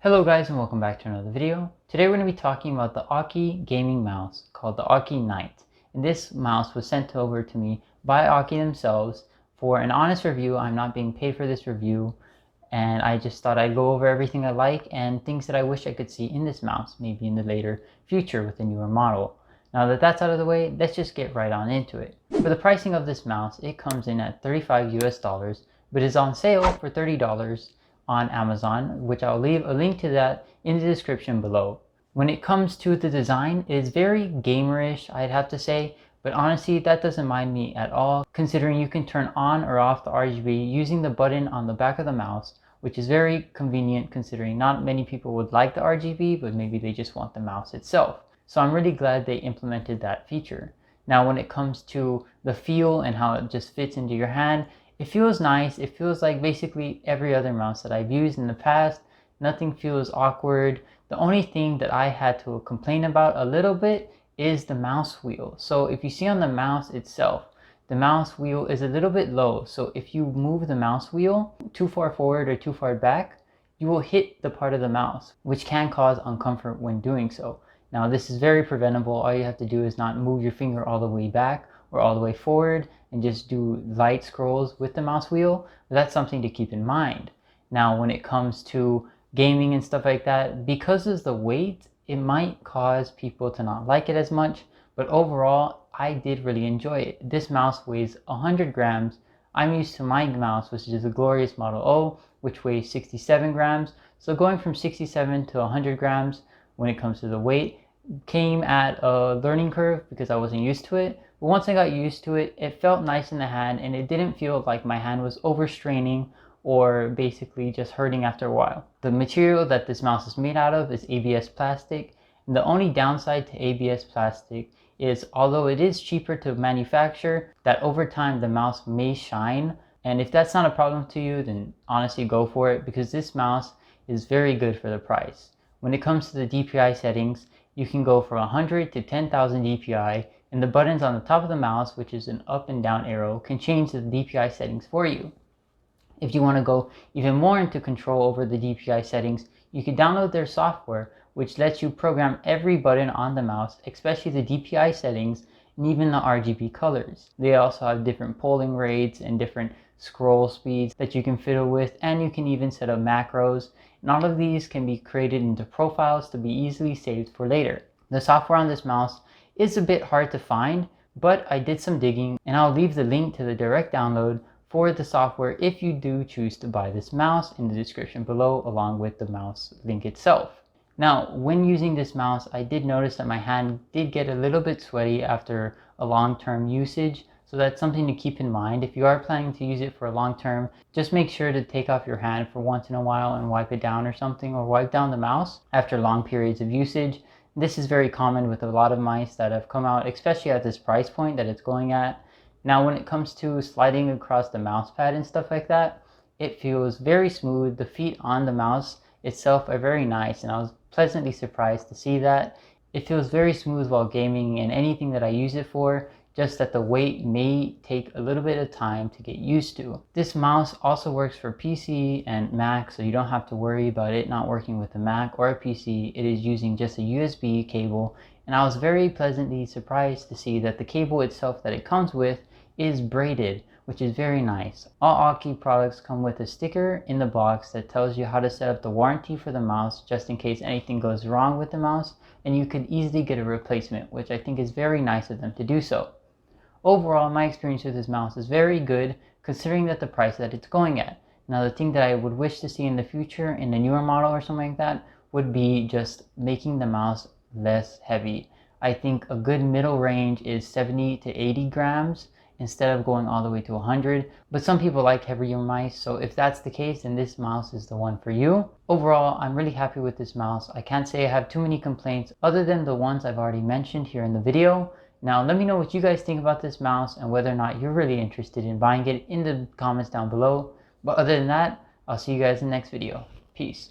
Hello guys and welcome back to another video. Today we're going to be talking about the Aukey gaming mouse called the Aukey Knight. And this mouse was sent over to me by Aukey themselves for an honest review. I'm not being paid for this review, and I just thought I'd go over everything I like and things that I wish I could see in this mouse, maybe in the later future with a newer model. Now that that's out of the way, let's just get right on into it. For the pricing of this mouse, it comes in at $35 US, but is on sale for $30 on Amazon, which I'll leave a link to that in the description below. When it comes to the design, it is very gamerish, I'd have to say, but honestly that doesn't mind me at all, considering you can turn on or off the RGB using the button on the back of the mouse, which is very convenient considering not many people would like the RGB, but maybe they just want the mouse itself. So I'm really glad they implemented that feature. Now when it comes to the feel and how it just fits into your hand, it feels nice. It feels like basically every other mouse that I've used in the past. Nothing feels awkward. The only thing that I had to complain about a little bit is the mouse wheel. So if you see on the mouse itself, the mouse wheel is a little bit low. So if you move the mouse wheel too far forward or too far back, you will hit the part of the mouse, which can cause discomfort when doing so. Now this is very preventable. All you have to do is not move your finger all the way back or all the way forward and just do light scrolls with the mouse wheel. But that's something to keep in mind. Now when it comes to gaming and stuff like that, because of the weight, it might cause people to not like it as much, but overall I did really enjoy it. This mouse weighs 100 grams. I'm used to my mouse, which is a Glorious Model O, which weighs 67 grams. So going from 67 to 100 grams when it comes to the weight came at a learning curve because I wasn't used to it. But once I got used to it, it felt nice in the hand and it didn't feel like my hand was overstraining or basically just hurting after a while. The material that this mouse is made out of is ABS plastic. And the only downside to ABS plastic is, although it is cheaper to manufacture, that over time the mouse may shine. And if that's not a problem to you, then honestly go for it, because this mouse is very good for the price. When it comes to the DPI settings, you can go from 100 to 10,000 DPI, and the buttons on the top of the mouse, which is an up and down arrow, can change the DPI settings for you. If you want to go even more into control over the DPI settings, you can download their software, which lets you program every button on the mouse, especially the DPI settings and even the RGB colors. They also have different polling rates and different scroll speeds that you can fiddle with, and you can even set up macros, and all of these can be created into profiles to be easily saved for later. The software on this mouse is a bit hard to find, but I did some digging and I'll leave the link to the direct download for the software if you do choose to buy this mouse in the description below, along with the mouse link itself. Now when using this mouse, I did notice that my hand did get a little bit sweaty after a long-term usage. So that's something to keep in mind. If you are planning to use it for a long term, just make sure to take off your hand for once in a while and wipe it down or something, or wipe down the mouse after long periods of usage. This is very common with a lot of mice that have come out, especially at this price point that it's going at. Now when it comes to sliding across the mouse pad and stuff like that, it feels very smooth. The feet on the mouse itself are very nice, and I was pleasantly surprised to see that. It feels very smooth while gaming and anything that I use it for, just that the weight may take a little bit of time to get used to. This mouse also works for PC and Mac, so you don't have to worry about it not working with a Mac or a PC. It is using just a USB cable, and I was very pleasantly surprised to see that the cable itself that it comes with is braided, which is very nice. All Aukey products come with a sticker in the box that tells you how to set up the warranty for the mouse, just in case anything goes wrong with the mouse, and you could easily get a replacement, which I think is very nice of them to do so. Overall, my experience with this mouse is very good, considering that the price that it's going at. Now the thing that I would wish to see in the future in a newer model or something like that would be just making the mouse less heavy. I think a good middle range is 70 to 80 grams instead of going all the way to 100. But some people like heavier mice, so if that's the case, then this mouse is the one for you. Overall, I'm really happy with this mouse. I can't say I have too many complaints other than the ones I've already mentioned here in the video. Now let me know what you guys think about this mouse and whether or not you're really interested in buying it in the comments down below. But other than that, I'll see you guys in the next video. Peace.